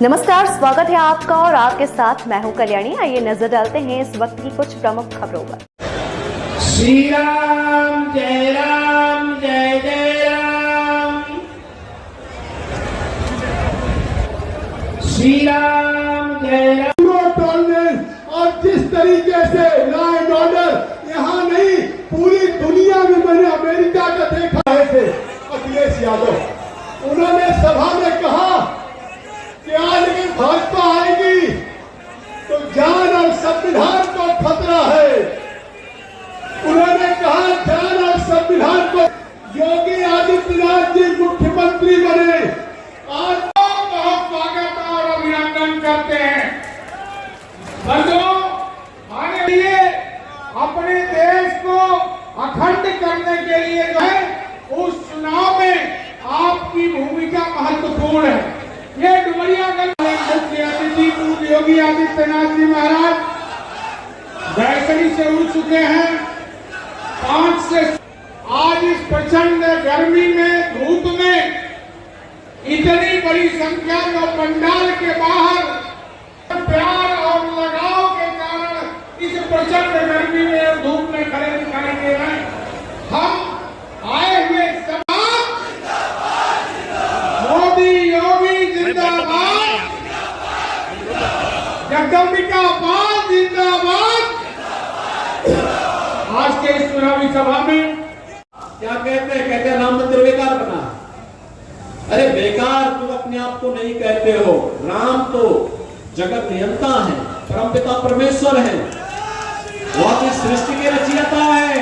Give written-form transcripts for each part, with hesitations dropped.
नमस्कार, स्वागत है आपका और आपके साथ मैं हूं कल्याणी। आइए नजर डालते हैं इस वक्त की कुछ प्रमुख खबरों पर। श्री राम जय जय राम। श्री राम जय राम। टॉलरेंस और जिस तरीके से लॉ एंड ऑर्डर यहाँ नहीं पूरी दुनिया में मैंने अमेरिका का देखा है। अखिलेश यादव उन्होंने सभा में कहा कि आज अगर भाजपा आएगी तो जान और संविधान को खतरा है। उन्होंने कहा जान और संविधान को। योगी आदित्यनाथ जी मुख्यमंत्री बने, आज बहुत स्वागत और अभिनंदन करते हैं। बंधुओं, आने लिए अपने देश को अखंड करने के लिए जो है उस चुनाव में आपकी भूमिका महत्वपूर्ण है। ये डुमरियागंज मुख्य अतिथि पूर्व योगी आदित्यनाथ जी महाराज बैतडी से उड़ चुके हैं। 5 से आज इस प्रचंड गर्मी में धूप में इतनी बड़ी संख्या में पंडाल के बाहर प्यार और लगाव के कारण इस प्रचंड गर्मी में और धूप में खड़े दिखाई दे रहे हैं। हम आए हुए मोदी योगी जिंदाबाद, जगदम्बिका पाल जिंदाबाद। आज के इस चुनावी सभा में क्या कहते हैं राम मंदिर बेकार बना। अरे बेकार तुम अपने आप को नहीं कहते हो। राम तो जगत नियंता है, परमपिता परमेश्वर है, वो आपकी सृष्टि के रचयिता है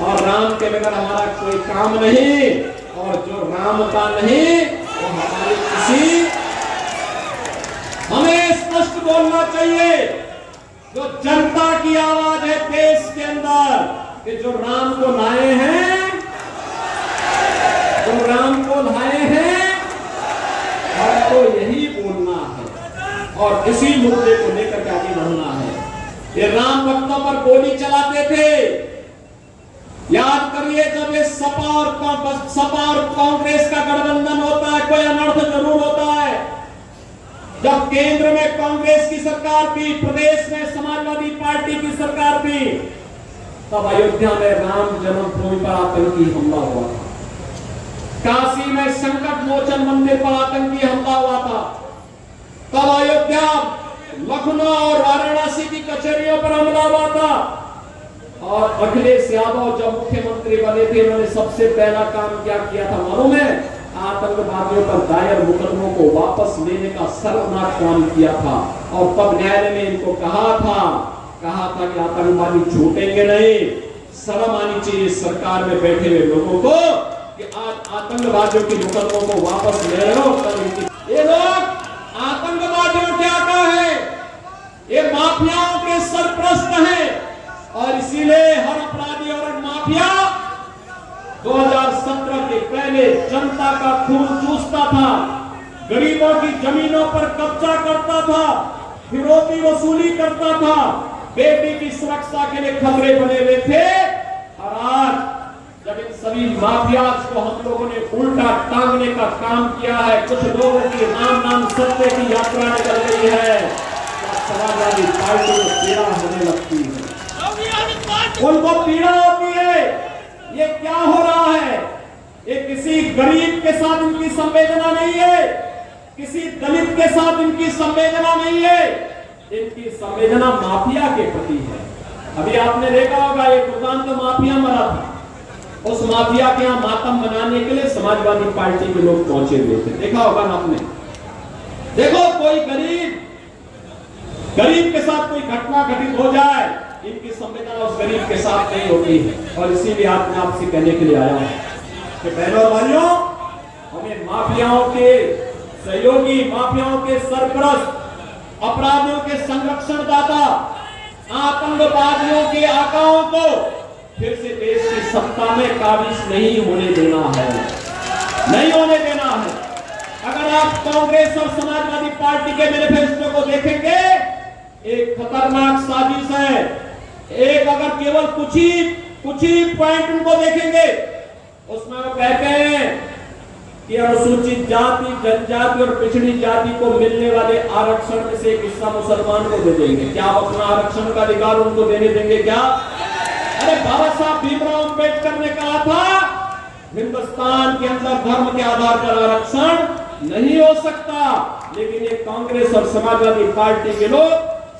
और राम के बगैर हमारा कोई काम नहीं। और जो राम का नहीं वो हमारी किसी। हमें स्पष्ट बोलना चाहिए, जो जनता की आवाज है देश के अंदर, कि जो राम को लाए हैं, जो राम को लाए हैं, हमको यही बोलना है और इसी मुद्दे को लेकर के आगे बढ़ना है। ये राम भक्तों पर गोली चलाते थे। याद करिए, जब ये सपा और कांग्रेस का गठबंधन होता है, कोई अनर्थ जरूर होता है। जब केंद्र में कांग्रेस की सरकार थी, प्रदेश में समाजवादी पार्टी की सरकार थी, तब अयोध्या में राम जन्मभूमि पर आतंकी हमला हुआ था। काशी में संकट मोचन मंदिर पर आतंकी हमला हुआ था। तब अयोध्या, लखनऊ और वाराणसी की कचहरियों पर हमला हुआ था। और अखिलेश यादव जब मुख्यमंत्री बने थे, उन्होंने सबसे पहला काम क्या किया था मालूम है? आतंकवादियों पर दायर मुकदमों को वापस लेने का शर्मनाक काम किया था। और तब न्यायालय ने इनको कहा था कि आतंकवादी छूटेंगे नहीं। शर्म आनी चाहिए सरकार में बैठे हुए लोगों को कि आज आतंकवादियों के मुकदमों को वापस ले रहे हो। ये लोग आतंकवादियों क्या है, ये माफियाओं के सरपरस्त हैं और इसीलिए हर अपराधी और माफिया 2017 के पहले जनता का खून चूसता था, गरीबों की जमीनों पर कब्जा करता था, फिरौती वसूली करता था, बेटी की सुरक्षा के लिए खतरे बने हुए थे। और आज जब इन सभी माफियाज को हम लोगों ने उल्टा टांगने का काम किया है, कुछ लोगों की नाम सत्य की यात्रा निकल गई है, समाजवादी पार्टी को पीड़ा होने लगती है, उनको पीड़ा होती है। ये क्या हो रहा है? ये किसी गरीब के साथ इनकी संवेदना नहीं है, किसी दलित के साथ इनकी संवेदना नहीं है, इनकी संवेदना माफिया के प्रति है। अभी आपने देखा होगा, ये दुकान का माफिया मरा था, उस माफिया के यहाँ मातम बनाने के लिए समाजवादी पार्टी के लोग पहुंचे हुए थे। देखा होगा ना आपने? देखो, कोई गरीब के साथ कोई घटना घटित हो जाए, इनकी संवेदना उस गरीब के साथ नहीं होती है। और इसीलिए आपने आपसे कहने के लिए आया हूं कि बहनों भाइयों, हमें माफियाओं के सहयोगी, माफियाओं के सरपरस्त, अपराधियों के संरक्षण दाता, आतंकवादियों के आकाओं को फिर से देश की सत्ता में काबिज नहीं होने देना है, नहीं होने देना है। अगर आप कांग्रेस और समाजवादी पार्टी के मैनिफेस्टो को देखेंगे, एक खतरनाक साजिश है। एक अगर केवल कुछ ही पॉइंट उनको देखेंगे, उसमें वो कहते हैं कि अनुसूचित जाति, जनजाति और पिछड़ी जाति को मिलने वाले आरक्षण में से एक हिस्सा मुसलमान को दे देंगे। क्या आप अपना आरक्षण का अधिकार उनको देने देंगे क्या? अरे बाबा साहब भीमराव अंबेडकर ने कहा था हिंदुस्तान के अंदर धर्म के आधार पर आरक्षण नहीं हो सकता, लेकिन ये कांग्रेस और समाजवादी पार्टी के लोग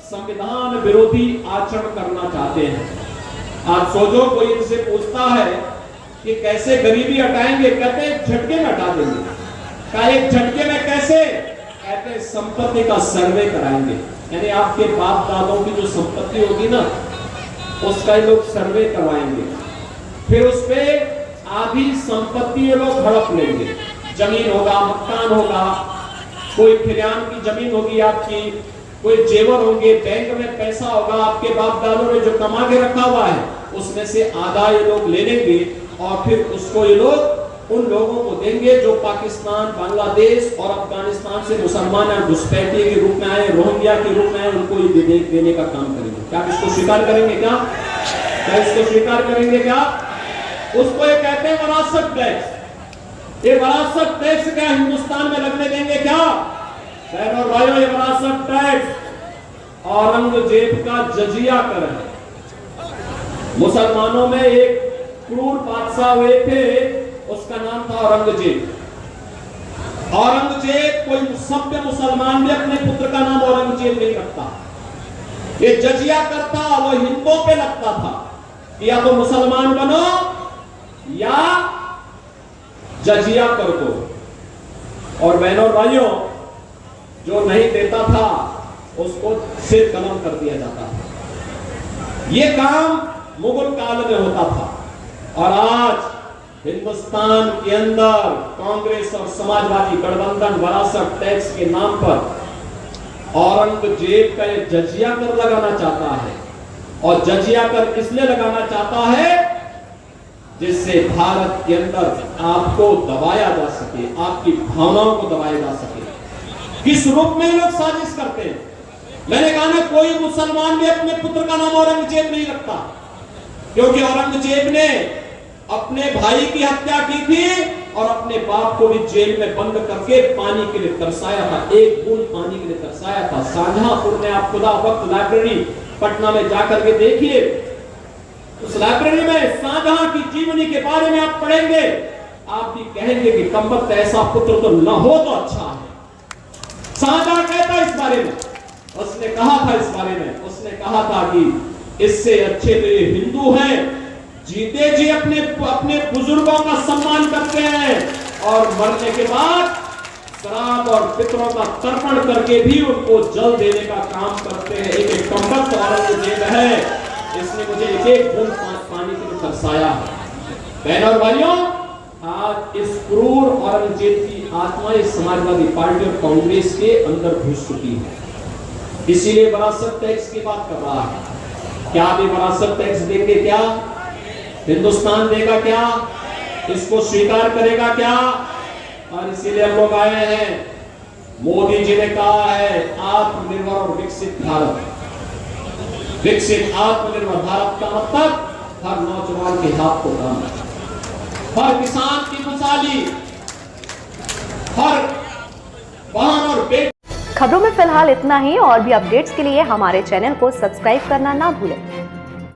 संविधान विरोधी आचरण करना चाहते हैं। आज सोचो कोई इनसे पूछता है कि कैसे गरीबी हटाएंगे, कहते हैं झटके में हटा देंगे। क्या एक झटके में कैसे? कहते हैं संपत्ति का सर्वे कराएंगे, यानी आपके बाप दादों की जो संपत्ति होगी ना उसका ये लोग सर्वे करवाएंगे, फिर उस पे आधी संपत्ति ये लोग हड़प लेंगे। जमीन होगा, मकान होगा, कोई खलिहान की जमीन होगी आपकी, कोई जेवर होंगे, बैंक में पैसा होगा, आपके बाप दादों ने जो कमा के रखा हुआ है उसमें से आधा ये लोग ले लेंगे और फिर उसको ये लोग उन लोगों को देंगे जो पाकिस्तान, बांग्लादेश और अफगानिस्तान से मुसलमान या घुसपैठिए के रूप में आए, रोहिंग्या के रूप में आए, उनको ये देने का काम करेंगे। क्या इसको स्वीकार करेंगे? क्या इसको स्वीकार करेंगे? क्या उसको ये कहते हैं विरासत टैक्स। ये विरासत टैक्स क्या हिंदुस्तान में लगने देंगे क्या? बहनों भाइयों, ये विरासत टैक्स औरंगजेब का जजिया कर है। मुसलमानों में एक क्रूर बादशाह हुए थे, उसका नाम था औरंगजेब। औरंगजेब कोई सभ्य मुसलमान भी अपने पुत्र का नाम औरंगजेब नहीं रखता। ये जजिया करता, वो हिंदुओं पे लगता था कि या तो मुसलमान बनो या जजिया कर दो। और बहनों भाइयों, जो नहीं देता था उसको सिर कलम कर दिया जाता था। ये काम मुगल काल में होता था और आज हिंदुस्तान के अंदर कांग्रेस और समाजवादी गठबंधन विरासत टैक्स के नाम पर औरंगजेब का ये जजिया कर लगाना चाहता है। और जजिया कर इसलिए लगाना चाहता है जिससे भारत के अंदर आपको दबाया जा सके, आपकी भावनाओं को दबाया जा सके। किस रूप में लोग साजिश करते हैं? मैंने कहा ना, कोई मुसलमान भी अपने पुत्र का नाम औरंगजेब नहीं रखता, क्योंकि औरंगजेब ने अपने भाई की हत्या की थी और अपने बाप को भी जेल में बंद करके पानी के लिए तरसाया था, एक बूंद पानी के लिए तरसाया था। शाहजहांपुर में आप खुदा वक्त लाइब्रेरी पटना में जाकर के देखिए, उस लाइब्रेरी में शाहजहां की जीवनी के बारे में आप पढ़ेंगे, आप भी कहेंगे कि कमबख्त ऐसा पुत्र तो न हो तो अच्छा है। शाहजहां कहता इस बारे में, उसने कहा था इस बारे में, उसने कहा था कि इससे अच्छे तो ये हिंदू हैं, जीते जी अपने अपने बुजुर्गों का सम्मान करते हैं और मरने के बाद श्राद्ध और पितरों का तर्पण करके भी उनको जल देने का काम करते हैं। एक कमबख्त औरंगजेब है, इसने मुझे एक एक बूंद पानी के लिए तरसाया है। बहनों और भाइयों, आज इस क्रूर औरंगजेब की आत्मा इस समाजवादी पार्टी और कांग्रेस के अंदर घुस चुकी है, इसीलिए विरासत टैक्स की बात कर रहा है। क्या भी विरासत टैक्स देंगे? क्या हिंदुस्तान देगा? क्या इसको स्वीकार करेगा? क्या? और इसीलिए हम लोग आए हैं। मोदी जी ने कहा है आत्मनिर्भर और विकसित भारत। विकसित आत्मनिर्भर भारत का मतलब हर नौजवान के हाथ को काम, हर किसान की खुशहाली, हर बहन और बेटी। खबरों में फिलहाल इतना ही, और भी अपडेट्स के लिए हमारे चैनल को सब्सक्राइब करना ना भूलें।